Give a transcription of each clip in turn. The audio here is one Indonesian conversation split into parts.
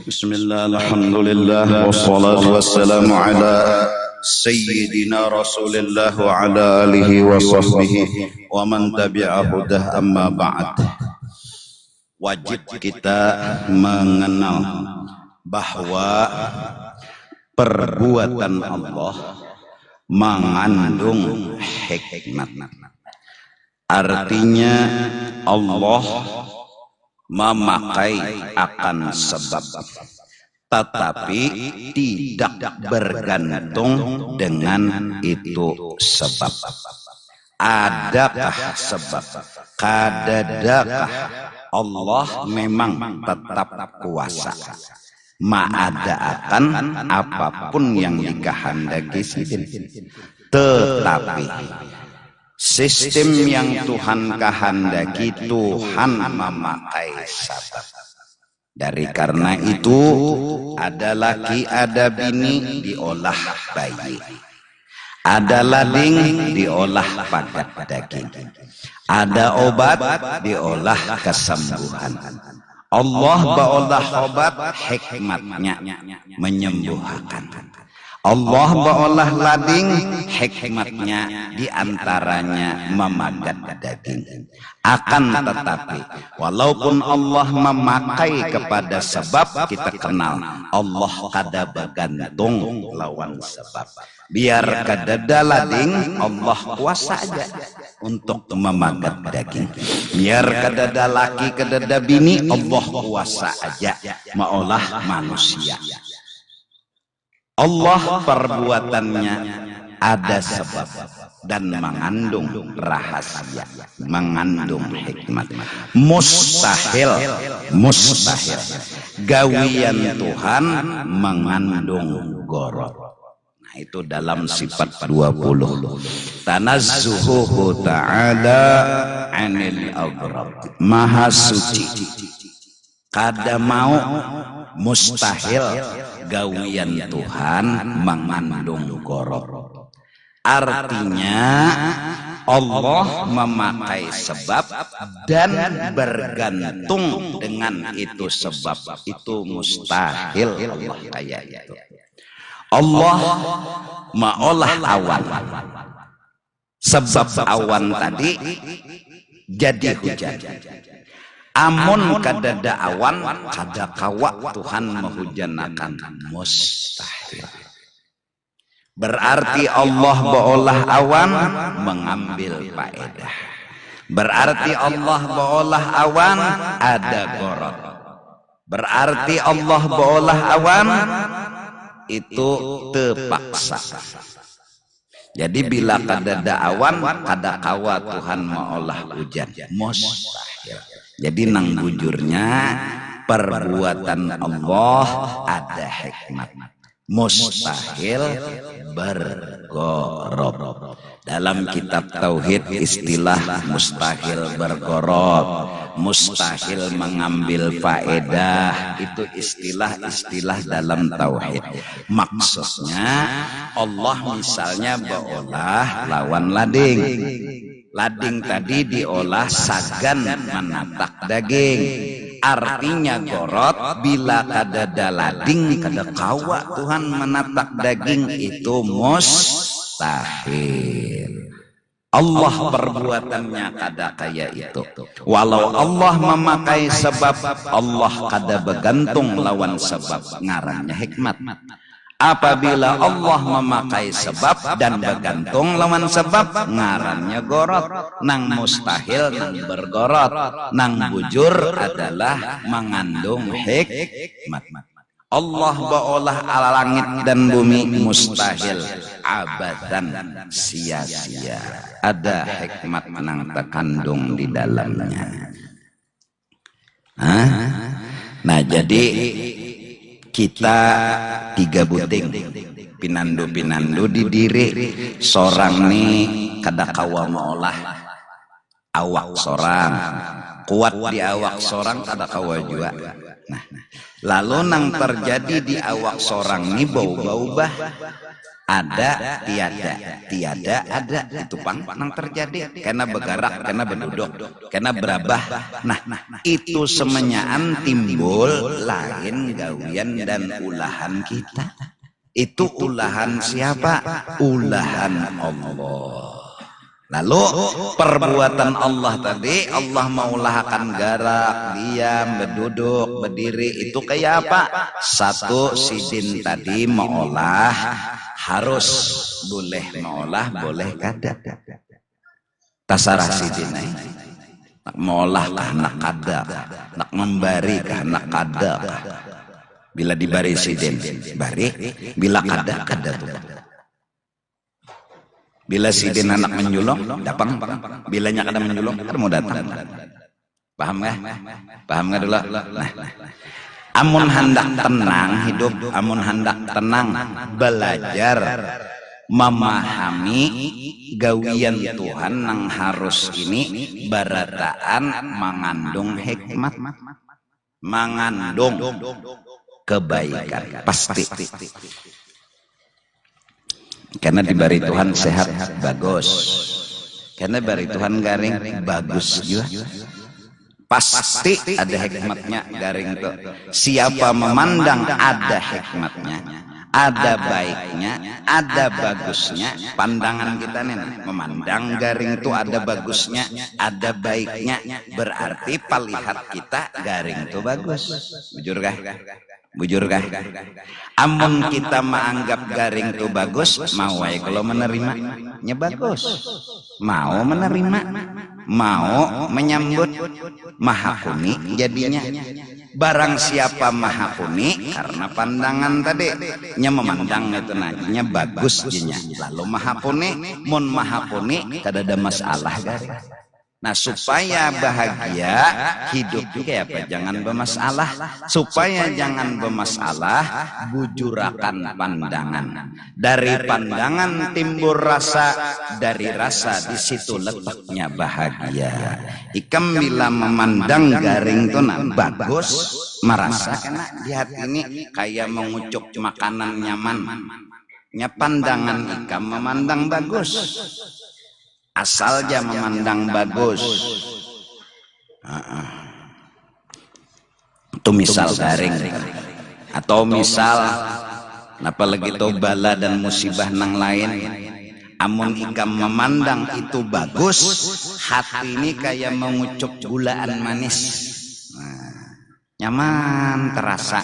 Bismillah, alhamdulillah, wassalatu wassalamu ala sayyidina rasulillah wa ala alihi wa sahbihi wa man tabi'ahu dah, amma ba'd. Wajib kita mengenal bahwa perbuatan Allah mengandung hikmat. Artinya Allah memakai akan sebab, tetapi tidak bergantung dengan itu sebab. Adakah sebab? Kadadakah Allah memang tetap kuasa ma'adaakan apapun yang dikehendaki sidin. Tetapi sistem yang Tuhan kehendaki, Tuhan memakai sabab. Dari karena itu, ada laki ada bini diolah bayi, ada lading diolah padat daging, ada obat diolah kesembuhan. Allah baolah obat, hikmatnya menyembuhkan. Allah baolah lading, hikmatnya diantaranya memadat daging. Akan tetapi, walaupun Allah memakai kepada sebab, kita kenal Allah kada bergantung lawan sebab. Biar kadada lading, Allah kuasa aja untuk memadat daging. Biar kadada laki kadada bini, Allah kuasa aja maolah manusia. Allah perbuatannya ada sebab dan mengandung rahasia, mengandung hikmat. Mustahil gawian Tuhan mengandung gorot. Nah, itu dalam sifat 20. Tanazzuhu ta'ala 'anil aghrab. Maha suci, kada mau mustahil gawian Tuhan mengandung gorot. Artinya Allah memakai sebab dan bergantung dengan itu sebab. Itu mustahil Allah kayak itu. Allah maolah awan, sebab awan tadi jadi hujan. Amun kadada awan, kada kawa Tuhan menghujanakan, mustahil. Berarti Allah baolah awan mengambil faedah. Berarti Allah baolah awan ada gorot. Berarti Allah baolah awan itu terpaksa. Jadi bila kadada awan, kada kawa Tuhan maolah hujan, mustahil. Jadi nang bujurnya perbuatan Allah ada hikmat. Mustahil bergorot. Dalam kitab tauhid istilah mustahil bergorot, mustahil mengambil faedah, itu istilah-istilah dalam tauhid. Maksudnya Allah misalnya baolah lawan lading. Lading tadi diolah sagan menatak daging. Artinya gorot, bila kadada lading kada kawa Tuhan menatak daging, itu mustahil. Allah perbuatannya kada kayak itu. Walau Allah memakai sebab, Allah kada bergantung lawan sebab, ngarannya hikmat. Apabila Allah memakai sebab dan bergantung lawan sebab, ngarannya gorot. Nang mustahil nang bergorot, nang bujur adalah mengandung hikmat. Allah baolah ala langit dan bumi mustahil abadan, sia-sia. Ada hikmat nang terkandung di dalamnya. Nah, jadi kita tiga buting pinandu di diri sorang nih kada kawa maolah awak sorang, kuat di awak sorang kada kawa juga. Nah, lalu nang terjadi di awak sorang nih bau-bau bah, ada tiada, tiada ada, itu pang terjadi karena bergerak, karena berduduk, karena berabah. Nah, itu semenyaan timbul lain gawian dan ulahan kita. Itu ulahan siapa? Ulahan Allah. Lalu perbuatan Allah tadi, Allah mengulahkan gerak, diam, berduduk, berdiri, itu kayak apa? Satu, sidin tadi mengolah, harus boleh mengolah, boleh kada. Tasarah sidin nak mengolah kah, nak kada, nak membari kah, nak kada. Bila dibari sidin, bari, bila kada, kada tuh. Bila sidin anak menjulong, dapang. Bilanya kada menjulong, kada mau datang. Paham nggak? Paham nggak dulu? Nah, amun hendak tenang hidup, amun hendak tenang belajar memahami gawian Tuhan yang harus ini barataan mengandung hikmat, mengandung kebaikan pasti. Karena diberi Tuhan sehat bagus, karena diberi Tuhan garing bagus juga, pasti ada hikmatnya garing itu. Siapa memandang ada hikmatnya, ada baiknya, ada bagusnya. Pandangan kita nih memandang garing itu ada bagusnya, ada baiknya, berarti palihat kita garing itu bagus. Bujur kah? Bujur kah? Amun kita menganggap garing itu bagus, mau aja kalau menerimanya bagus, mau menerima, mau menyambut, maha kuni jadinya. Barang siapa maha kuni karena pandangan tadi nya memandang itu najinya bagus jinya, lalu maha kuni, mun maha kuni kada ada masalah garing. Nah, supaya bahagia hidup kayak apa? Jangan bermasalah. Supaya jangan bermasalah, bujurakan pandangan. Dari pandangan timbul rasa, dari rasa di situ letaknya bahagia. Ikam bila memandang garing itu bagus, merasa kena di hati ini kayak mengucuk makanan nyaman. Nya pandangan ikam memandang bagus. Asal dia memandang bagus. Itu misal garing. Atau misal apalagi itu bala dan musibah nang lain. Amun ikam memandang itu bagus, hati ini kayak mengucuk gulaan manis. Nyaman terasa.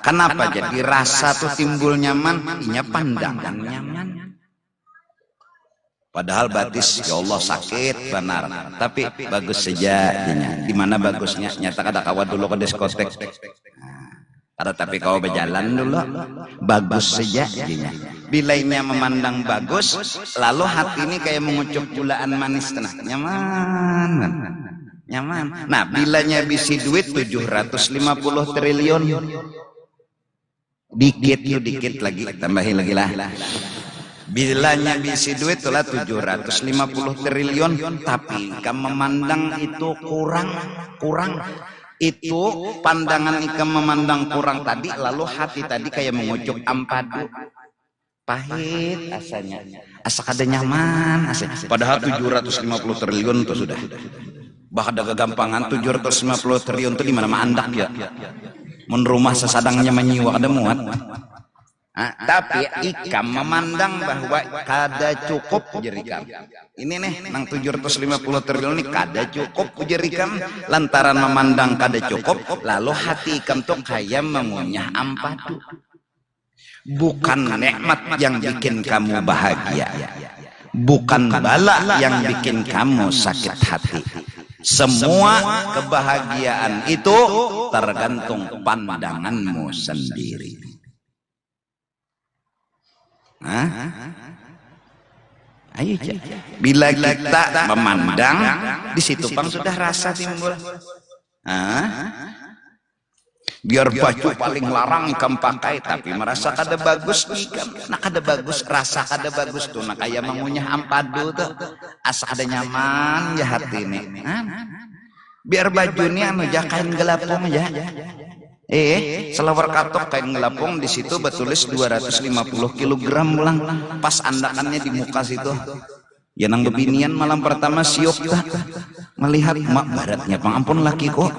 Kenapa jadi rasa tuh timbul nyaman? Inya pandangan nyaman. Padahal batis, ya Allah sakit benar, tapi bagus saja. Di mana bagusnya? Nyata kada kawan dulu ke diskotek. Kada tapi kau berjalan dulu, bagus saja. Bilainya memandang bagus, lalu hati ini kayak mengucuk gulaan manis tenang, nyaman, nyaman. Nah, bilanya bisi duit 750 triliun, dikit lagi, tambahin lagi lah. Bilanya bisi duit itulah 750 triliun, tapi ikam memandang itu kurang. Itu pandangan ikam memandang kurang tadi, lalu hati tadi kayak mengucuk ampadu. Pahit asanya, asa kada nyaman asanya. Padahal 750 triliun itu sudah. Bahkan ada kegampangan 750 triliun itu di mana andak ya. Mun rumah sesadangnya menyiwa kada muat. Tapi ikam memandang bahwa kada cukup jerikam. Ini nih nang 750 triliun ini kada cukup jerikam, lantaran memandang kada cukup, lalu hati ikam tuh kayak mengunyah ampadu. Bukan nikmat yang bikin kamu bahagia, bukan bala yang bikin kamu sakit hati. Semua kebahagiaan itu tergantung pandanganmu sendiri. Ayo, bila kita memandang di situ pang sudah rasa timbul. Biar baju paling larang ikam pakai, tapi merasa kada bagus ikam. Nah kada bagus, rasa kada bagus tuh. Nah kayak mengunyah ampadu tuh, asa kada nyaman ya hati ini. Biar baju ini anu kain gelapung ya. Selawar katok kain ngelapong di situ betulis 250 kilogram ulang pas andakannya di muka situ. Ya nang bebinian malam pertama siok dah melihat mak baratnya pangampun laki kok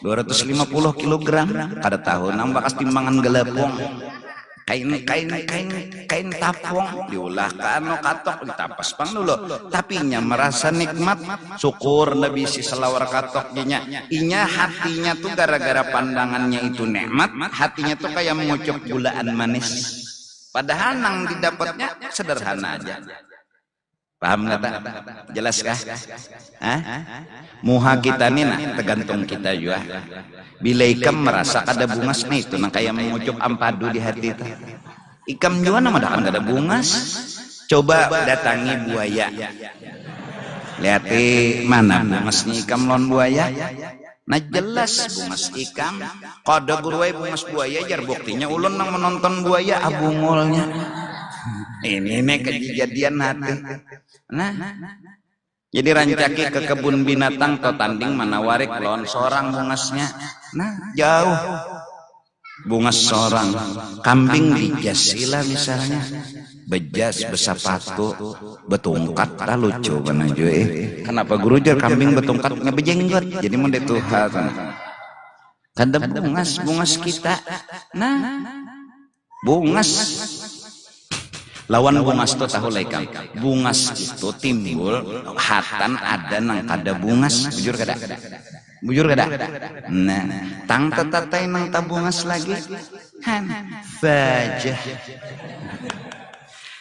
250 kilogram kada tahu nang bakas timbangan gelapong. Kain tapong diulah ka anu katok ditapas pang dulu tapi nya merasa nikmat syukur nabi si selawar katok nya inya hatinya tuh gara-gara pandangannya itu nikmat hatinya tuh kayak mengucup gulaan manis padahal nang didapatnya sederhana aja. Paham nggak tak? Jelas kah? Muha kita nih nah tergantung kita juga. Bila ikam merasa ada bungas nih itu, nah kayak mengucup ampadu di hati itu. Ikam juga nama dah ada bungas. Coba datangi buaya. Lihat mana bungasnya ikam lawan buaya. Nah jelas bungas ikam. Kada guruai bungas buaya jar buktinya ulun nang menonton buaya abungulnya. Ini kejadian hati. Nah, jadi rancaki ke kebun binatang atau tanding manawarik lawan seorang bungasnya. Nah, jauh. Bungas seorang kambing dijasila misalnya. Bejas, besapatu, betungkat, lah lucu benar juga. Kenapa guru jar kambing betungkat ngebejenggot? Jadi mau detuhat. Kada bungas kita. Nah, bungas. Lawan bungas itu tahu lekang. Bungas itu timbul hatan ada nang kada bungas. Bujur kada? Bujur kada? Nah, tang tetatai nang tabungas lagi. Fajah.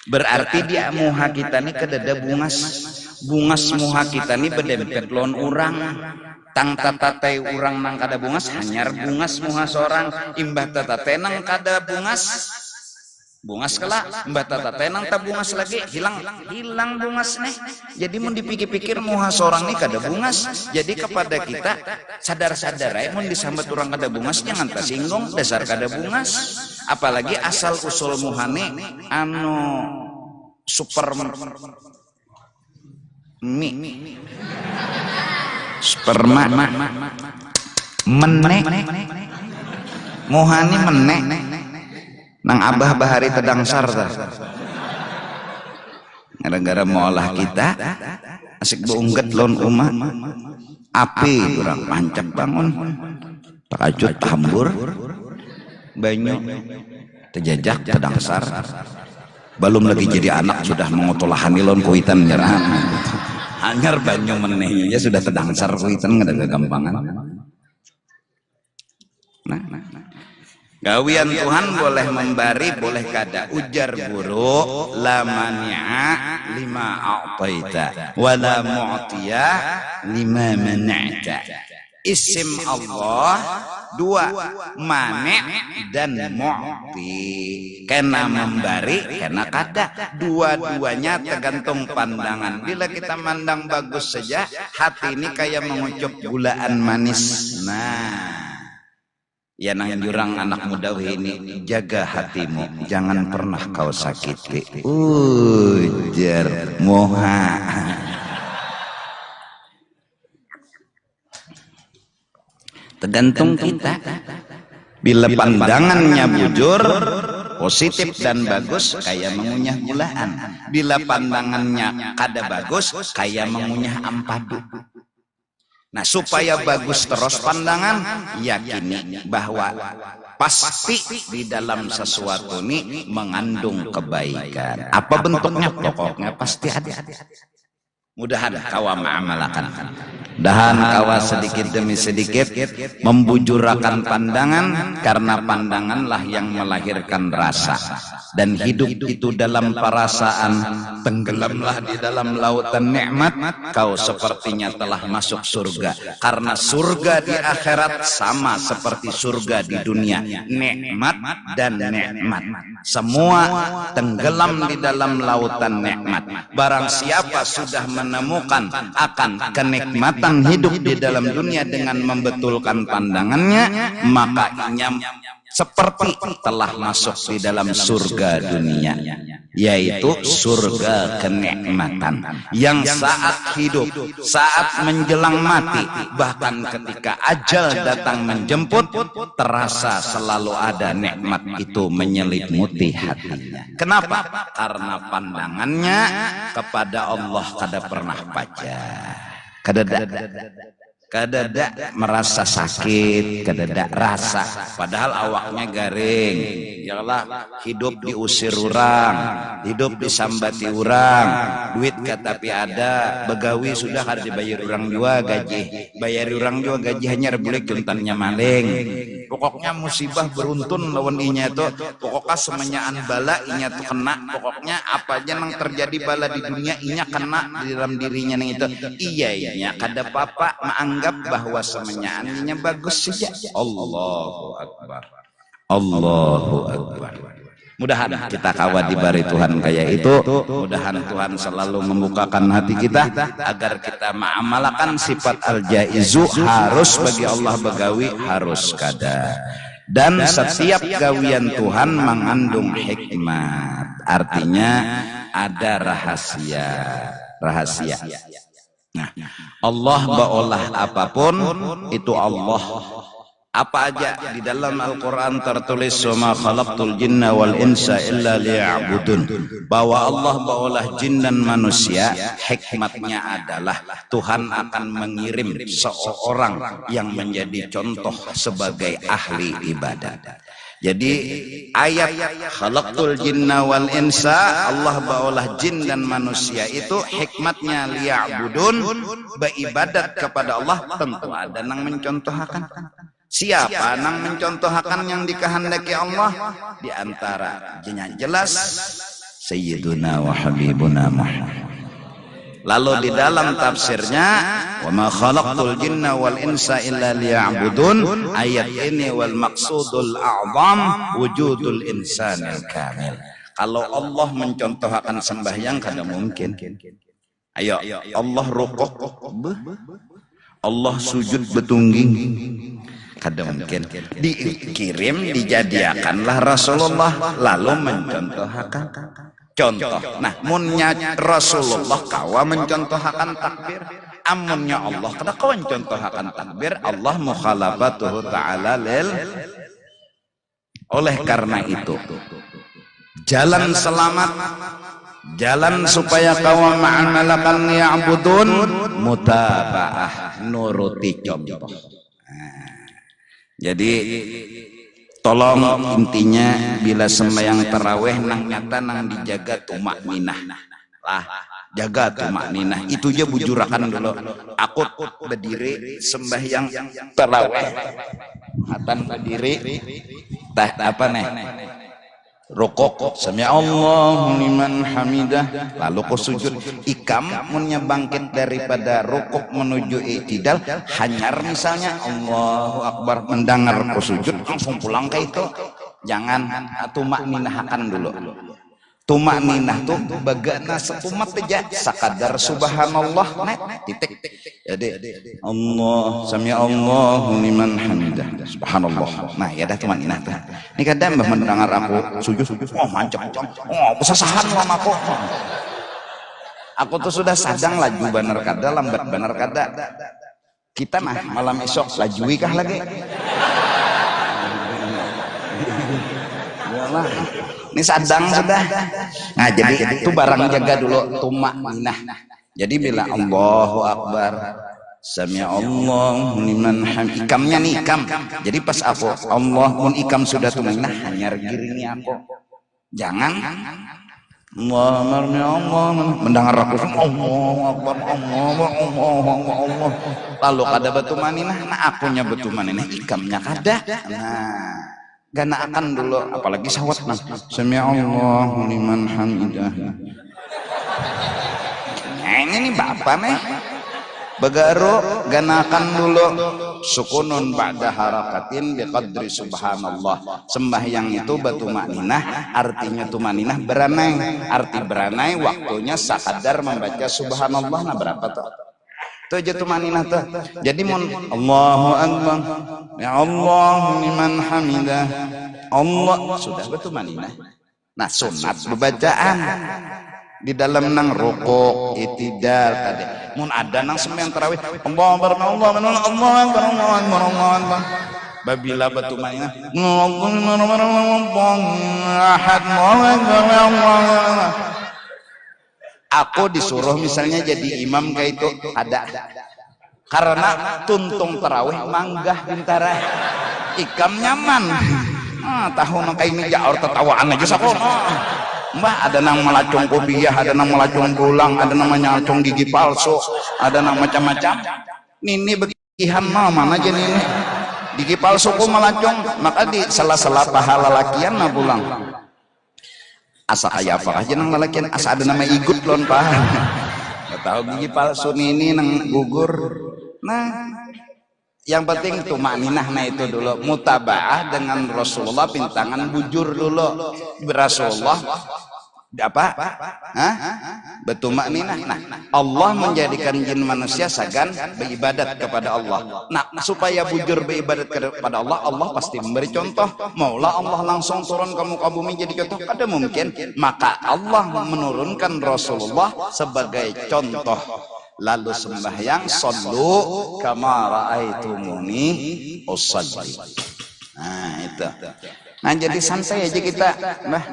Berarti dia muha kita nih kedada bungas. Bungas muha kita nih bedempet lawan urang. Tang tetatai urang nang kada bungas hanyar bungas muha seorang. Imbah tetatai nang kada bungas. Bungas kala mbah tata tenang tak bungas lagi hilang bungas nih jadi mau dipikir-pikir muha seorang nih kada bungas jadi kepada kita sadar-sadar mun disambat orang kada bungas jangan tersinggung dasar kada bungas apalagi asal usul muhane anu super sperma menek muhani menek nang abah bahari tedangsar gara-gara molah kita asik beungget lon umah api durang pancap bangun takajut tambur banyu terjajak tedangsar belum lagi jadi anak sudah mengotolahani lon kuitan nyerahan anyar banyu meneh ya sudah tedangsar kuitan ngada gampangan nah gawian Tuhan boleh memberi boleh kada ujar guru la mani'a lima a'taita wala mu'tiya lima mana'ta isim Allah dua mani' dan mu'ti kena memberi kena kada dua-duanya tergantung pandangan bila kita mandang bagus saja hati ini kayak mengucup gulaan manis nah ya nang jurang anak muda ini jaga hatimu jangan pernah kau sakiti ujar moha tergantung kita bila pandangannya bujur positif dan bagus kayak mengunyah gulaan bila pandangannya kada bagus kayak mengunyah ampadu. Nah supaya bagus terus pandangan yakini bahwa pasti di dalam sesuatu ini mengandung kebaikan apa bentuknya pokoknya pasti ada mudahan kawa ma'amalakan dahan kawa sedikit demi sedikit membujurakan pandangan karena pandanganlah yang melahirkan rasa dan hidup itu dalam perasaan tenggelamlah di dalam lautan nikmat kau sepertinya telah masuk surga karena surga di akhirat sama seperti surga di dunia nikmat dan nikmat semua tenggelam di dalam lautan nikmat barang siapa sudah menemukan akan kenikmatan datang hidup di dalam dunia dengan membetulkan pandangannya, maka ia seperti telah masuk di dalam surga dunia, yaitu surga kenikmatan yang saat hidup, saat menjelang mati, bahkan ketika ajal datang menjemput, terasa selalu ada nikmat itu menyelimuti hatinya. Kenapa? Karena pandangannya kepada Allah kada pernah pajah, kadada merasa sakit, kadada rasa, padahal awaknya garing. Yalah, hidup diusir orang, hidup disambati orang, duit tapi ada, begawi sudah harus dibayar orang juga gaji, bayar orang juga gaji hanya boleh contannya maling. Pokoknya musibah beruntun lawan inya itu, pokoknya semenyaan bala inya tuh kena, pokoknya apa aja yang terjadi bala di dunia inya kena di dalam dirinya nih itu. Iya inya kada papa menganggap bahwa semenyaannya bagus saja. Allahu Akbar, Allahu Akbar. Mudahan kita kawat dibari Tuhan kayak itu. Mudahan Tuhan selalu membukakan hati kita agar kita mengamalkan sifat al-jaizu, harus bagi Allah begawi, harus kada. Dan setiap gawian Tuhan mengandung hikmat, artinya ada rahasia. Nah, Allah baolah apapun itu Allah. Apa aja di dalam Al-Quran tertulis wama khalaqtul jinna wal insa illa liya'budun, bahwa Allah baolah jin dan manusia, hikmatnya adalah Tuhan akan mengirim seorang yang menjadi contoh sebagai ahli ibadah. Jadi ayat khalaqtul jinna wal insa, Allah baolah jin dan manusia itu hikmatnya liya'budun, beribadat kepada Allah. Tentu ada yang mencontohkan. Siapa yang mencontohkan yang dikehendaki Allah? Di antara yang jelas Sayyiduna wa Habibuna Muhammad. Lalu di dalam tafsirnya wa ma khalaqtul jinna wal insa illa liya'budun, ayat ini wal maqsudul a'zam wujudul insanil kamil. Kalau Allah mencontohkan sembahyang kada mungkin. Ayo, Allah rukuk, Allah sujud betungging, kada mungkin. Dikirim, dijadiakanlah Rasulullah lalu mencontohkan. Contoh, nah munnya Rasulullah kawa mencontohkan takbir, amunnya Allah kada kawa mencontohkan takbir, Allah mukhalafatuhu ta'ala lil. Oleh karena itu jalan selamat, jalan supaya kawa ma'amalakan ya'budun, mutaba'ah, nuruti contoh. Jadi tolong intinya bila sembahyang tarawih nang nyata nang dijaga tumak ninah lah, jaga tumak ninah itu aja bujurakan dulu. Aku berdiri sembahyang tarawih, hatan berdiri tah apa nih rukuk sami Allahu liman hamidah, lalu kau sujud. Ikam munnya bangkit daripada rukuk menuju i'tidal, hanyar misalnya Allahu Akbar, mendengar kau sujud langsung pulang ke itu. Jangan tumak ninahkan dulu. Tumak ninah tuh bagana sepumat aja sakadar subhanallah nek titik. Jadi Allah sami Allahu liman hamidah subhanallah. Nah ya dah tumak ninah tuh. Ini kadang mbah mendengar aku sujud, oh mancep, oh pesasahan lama aku. Aku tuh sudah sadang laju bener kada, lambat bener kada. Kita mah malam esok lajui kah lagi? Yalah. Ini sadang sudah. Nah jadi itu barang jaga dulu tumak ninah. Jadi bila Allahu Akbar sami Allahu liman hamid, ikamnya nih ikam. Jadi pas aku Allah mun ikam sudah tuminah hanyar giringi aku. Jangan Allah mendengar aku Allahu Akbar Allah. Lalu kada batu maninah, nah akunya batu maninah, ikamnya kada. Nah gana akan dulu, apalagi sawat nang sami Allahu liman hamidah. Nah ini nih bapak nih Bagaro ganakan dulu sukunun ba'da harakatin biqadri subhanallah. Sembahyang itu batu makninah, artinya tumaninah beranai. Arti beranai waktunya sakadar membaca subhanallah. Nah berapa tuh? Tuh aja tuh maninah tuh. Jadi mun Allahu Akbar, ya Allah liman hamidah. Allah sudah betul maninah. Nah sunat bacaan di dalam nang rukuk itidal tadi. Mun ada nang sembahyang tarawih, Allah Akbar, Allah Akbar, Allah Akbar, Allah Akbar, Allah Akbar. Babila betul maninah. Aku disuruh misalnya jadi imam kayak itu ada karena tuntung tarawih manggah bintara ikam nyaman tahu nang kayak ini jaor tertawaan aja sakon mbah ada nang melacung kopiah, ada nang melacung tulang, ada nang melacung gigi palsu, ada nang macam-macam. Nini begihan mana aja nini gigi palsu ku melacung, maka di sela-sela pahala lakian na pulang asa kayak apa aja nang lalakian asa ada nama igut lon pak nggak tahu gigi palsu ini nang gugur. Nah yang penting tuh makninah nah itu dulu mutabaah dengan Rasulullah pintangan bujur dulu Rasulullah apa betul makninah. Nah Allah menjadikan jin manusia sagan beribadat kepada Allah. Nah supaya bujur beribadat kepada Allah, Allah pasti memberi contoh. Maulah Allah langsung turun ke muka bumi jadi contoh, kada mungkin. Maka Allah menurunkan Rasulullah sebagai contoh. Lalu sembahyang sallu kama raaitumuni usalli. Nah itu. Nah jadi santai aja kita nah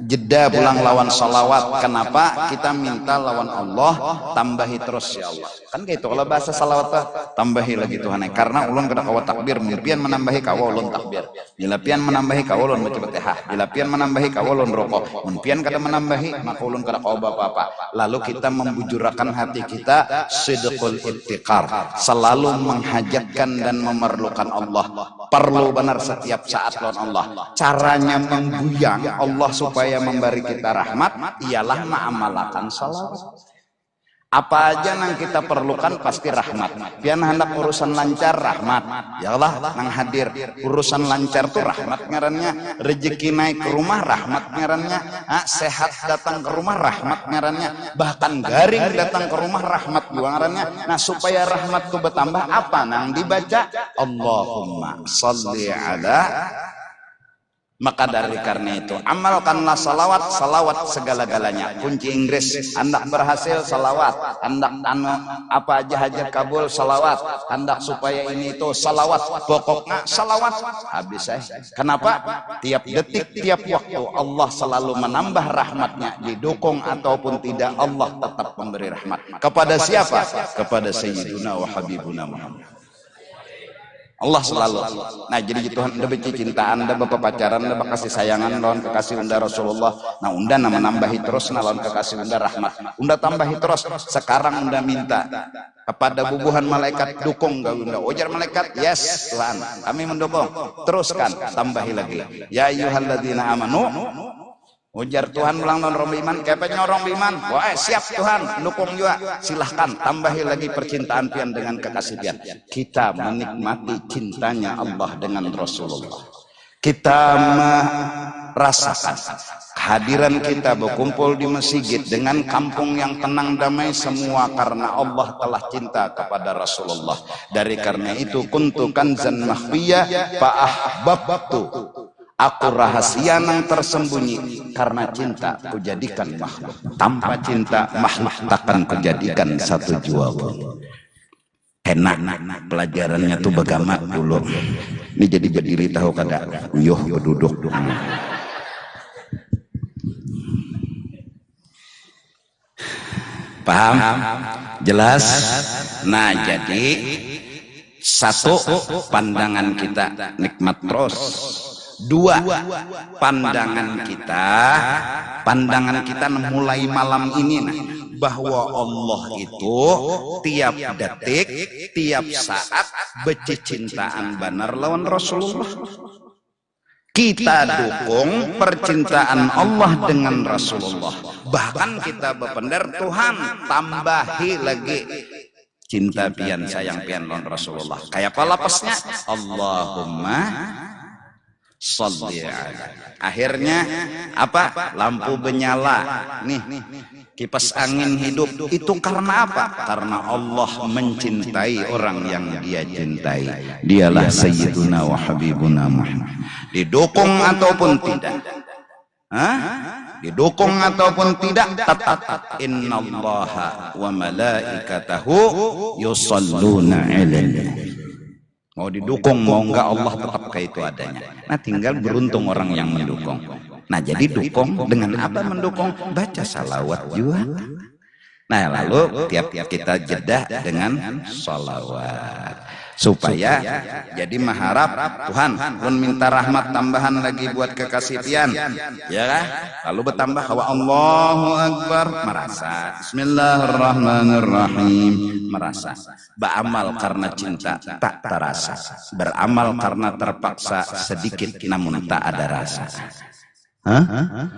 jeda pulang lawan salawat. Kenapa kita minta lawan Allah tambahi terus ya Allah kan gitu kalau bahasa salawat tambahi lagi Tuhan karena ulun kada kawa takbir mimpian menambahi kawa ulun takbir dilapian menambahi kawa ulun baca Fatihah dilapian menambahi kawa ulun rukuk mimpian kada menambahi maka ulun kada kawa apa-apa. Lalu kita membujurakan hati kita sidqul ibtiqar selalu menghajatkan dan memerlukan Allah perlu benar setiap saat lawan Allah. Caranya mengguyang Allah supaya memberi kita rahmat ialah mengamalkan salawat. Apa aja yang kita perlukan pasti rahmat. Pian hendak urusan lancar rahmat. Ya Allah nang hadir. Urusan lancar tuh rahmat ngarannya. Rezeki naik ke rumah rahmat ngarannya. Sehat datang ke rumah rahmat ngarannya. Bahkan garing datang ke rumah rahmat juga ngarannya. Nah supaya rahmat tuh bertambah apa nang dibaca? Allahumma salli ala. Maka dari karena itu amalkanlah salawat, salawat segala-galanya. Kunci Inggris hendak berhasil salawat, hendak apa aja hajat kabul salawat, hendak supaya ini itu salawat, pokoknya salawat habis Kenapa? Tiap detik, tiap waktu Allah selalu menambah rahmatnya, didukung ataupun tidak Allah tetap memberi rahmat. Kepada siapa? Kepada Sayyiduna wa Habibuna Muhammad. Allah selalu. Nah jadi Tuhan anda benci cintaan, anda bapak pacaran, anda kasih sayangan lawan kekasih unda Rasulullah. Nah unda nama nambahi terus lawan kekasih unda rahmat. Unda tambahi terus. Sekarang unda minta kepada bubuhan malaikat dukung gak unda. Ujar malaikat, yes Tuhan, kami mendukung. Teruskan, tambahi lagi. Ya ayyuhalladzina amanu. Ujar Tuhan ulang non orang beriman, kepetnya orang beriman, wah siap Tuhan, dukung juga, silahkan tambahi lagi percintaan pian dengan kekasih pian. Kita menikmati cintanya Allah dengan Rasulullah. Kita merasakan kehadiran kita berkumpul di masjid dengan kampung yang tenang damai semua karena Allah telah cinta kepada Rasulullah. Dari karena itu kuntu kanzan makhfiyah fa ahbabtu. Aku rahasia yang tersembunyi karena cinta kujadikan makhluk. Tanpa cinta makhluk takkan kujadikan satu jua pun. Enak pelajarannya tuh bagamat dulu. Ini jadi berdiri tahu kada uyuh berduduk. Paham? Jelas? Nah jadi satu pandangan kita nikmat terus. Dua, pandangan kita mulai malam ini bahwa Allah itu tiap detik, tiap saat bercintaan benar lawan Rasulullah. Kita dukung percintaan Allah dengan Rasulullah. Bahkan kita berpendar Tuhan tambahi lagi cinta pian sayang pian lawan Rasulullah. Kayak apa lapasnya? Allahumma Shalli alaihi. Akhirnya apa? Lampu menyala. Nih, kipas angin hidup. Itu karena apa? Karena Allah mencintai orang yang Dia cintai. Dialah Sayyiduna wa Habibuna Muhammad. Didukung ataupun tidak, didukung ataupun tidak, tetap innallaha wa malaikatahu yusalluna 'alan nabi. Mau didukung mau enggak, Allah tetap kayak itu adanya. Nah, tinggal beruntung orang yang mendukung. Nah, jadi dukung dengan apa mendukung? Baca salawat juga. Nah, lalu tiap-tiap kita jeda dengan salawat. Supaya jadi mengharap Tuhan pun minta rahmat tambahan lagi buat kekasih pian, ya kan? Lalu bertambah bahwa Allahu Akbar, merasa Bismillahirrahmanirrahim, merasa beramal karena cinta tak terasa, beramal karena terpaksa sedikit namun tak ada rasa.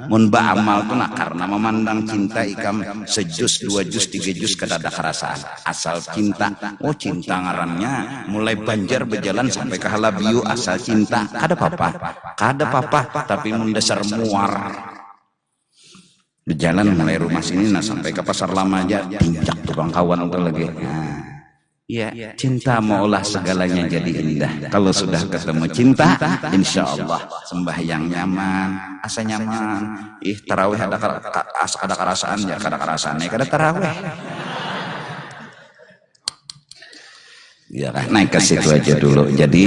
Mun ba'amal tuh nak karena memandang cinta ikam sejus, 2 jus, 3 jus kada ada kerasaan. Asal cinta, oh cinta ngarannya mulai Banjar berjalan sampai ke Halabiu, asal cinta kada apa-apa, tapi mun dasar muar berjalan mulai rumah sini nah sampai ke pasar lama aja tinjak tukang kawan untuk lagi. Ya, cinta maulah segalanya jadi indah. Kalau sudah ketemu cinta, insya Allah sembahyang nyaman, asa nyaman. Tarawih ada kerasaan ya, kada tarawih. Ya, naik ke situ aja dulu. Jadi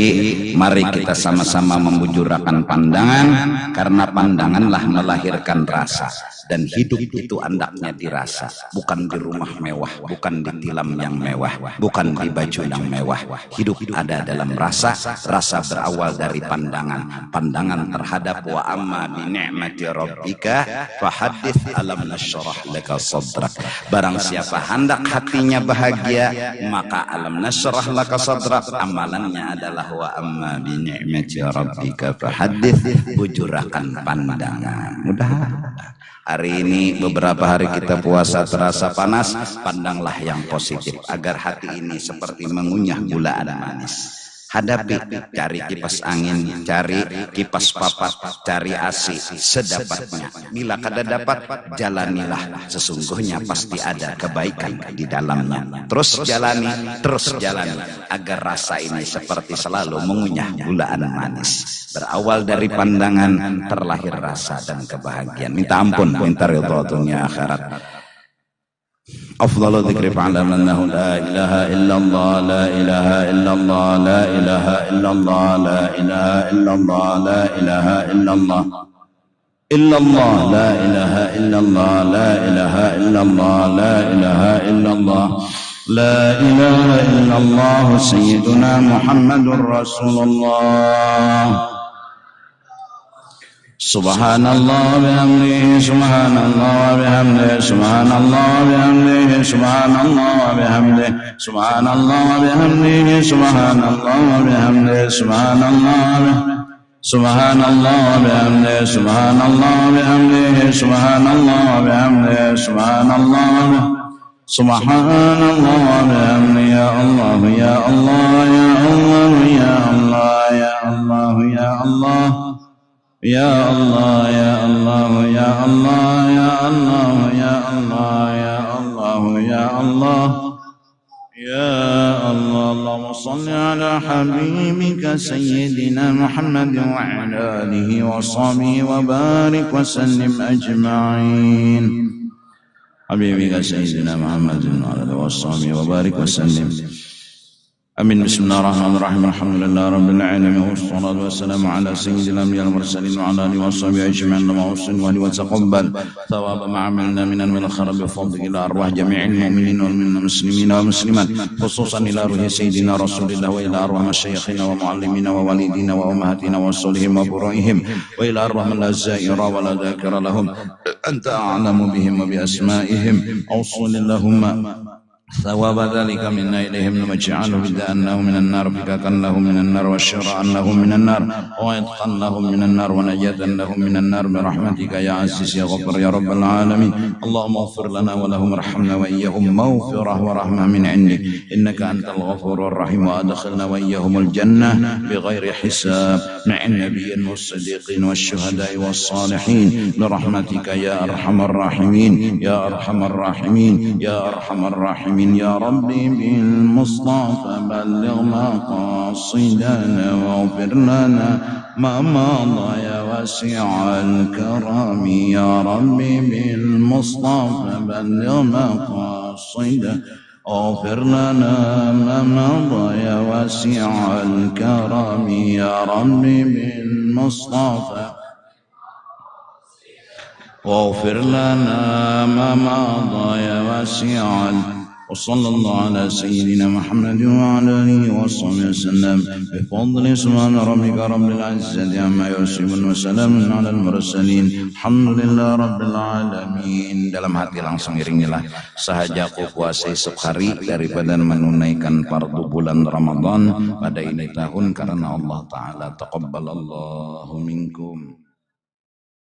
mari kita sama-sama membujurakan pandangan, karena pandanganlah melahirkan rasa. Dan hidup itu andaknya dirasa, bukan di rumah mewah, bukan di tilam yang mewah, bukan di baju yang mewah. Hidup ada dalam rasa. Rasa berawal dari pandangan, pandangan terhadap wa amma bi ni'mati rabbika fahaddits alam nasyrah laka sadrak. Barang siapa hendak hatinya bahagia, maka alam nasyrah laka sadrak amalannya adalah wa amma bi ni'mati rabbika fahaddits, bujurakan pandangan. Mudah. Hari ini beberapa hari kita puasa terasa panas, pandanglah yang positif agar hati ini seperti mengunyah gulaan manis. Hadapi, cari kipas angin, cari kipas papat, cari AC sedapatnya. Bila kada dapat, jalanilah, sesungguhnya pasti ada kebaikan di dalamnya. Terus jalani agar rasa ini seperti selalu mengunyah gulaan manis. Berawal dari pandangan terlahir rasa dan kebahagiaan. Minta ampun, minta ridha dunia akhirat. أفضل ذكر فاعلم أنه لا إله إلا الله لا إله إلا الله لا إله إلا الله لا إله إلا الله لا إله إلا الله إلا الله لا إله إلا الله لا إله إلا الله لا إله إلا الله لا إله إلا الله سيدنا محمد رسول الله سبحان الله بحمده سبحان الله بحمده سبحان الله بحمده سبحان الله بحمده سبحان الله بحمده سبحان الله بحمده سبحان الله سبحان الله بحمده سبحان الله بحمده سبحان الله بحمده سبحان الله سبحان الله بحمده يا الله يا الله يا الله يا الله يا الله يا الله يا الله يا الله يا الله يا الله يا الله يا الله يا الله يا الله اللهم صل على حبيبك سيدنا محمد وعلى آله وصحبه وبارك وسلم أجمعين حبيبك سيدنا محمد وعلى آله وصحبه وبارك وسلم آمين. بسم الله الرحمن الرحيم الحمد لله رب العالمين والصلاة والسلام على سيد الأنبياء والمرسلين وعلى آله وصحبه أجمعين اللهم وتقبل ثواب ما عملنا من الخير بفضلك إلى أرواح جميع المؤمنين والمسلمين والمسلمات خصوصا إلى روح سيدنا رسول الله وإلى أرواح مشايخنا ومعلمينا ووالدينا وأمهاتنا وصلهم وبروئهم وإلى أرواح من لا زائر ولا ذاكر لهم أنت أعلم بهم وبأسمائهم أوصل اللهم ثواب ذلك منا إليهم واجعله بداء أنه من النار فكاكا لهم من النار والشراء لهم من النار وعتقا لهم من النار ونجاة لهم من النار برحمتك يا عزيز يا غفر يا رب العالمين. اللهم اغفر لنا ولهم ارحمنا وإياهم مغفرة ورحمة من عندك إنك أنت الغفور الرحيم وأدخلنا وإياهم الجنة بغير حساب مع النبيين والصديقين والشهداء والصالحين برحمتك يا أرحم الراحمين يا أرحم الراحمين يا أرحم الراحمين يا ربي بالمصطفى بلغ مقاصدنا واغفر لنا ما مضى يا واسع الكرم يا ربي بالمصطفى بلغ مقاصدنا اغفر لنا ما مضى يا واسع الكرم يا ربي بالمصطفى واغفر لنا ما مضى يا واسع وصلى الله على سيدنا محمد وعلى آله وصحبه وسلم بفضل سبحان ربك رب العزة عما يصفون وسلام على المرسلين الحمد لله رب العالمين. Dalam hati langsung iringilah sahaja aku puasa esok hari daripada menunaikan fardu bulan Ramadan pada ini tahun karena Allah Ta'ala taqabbalallahu minkum.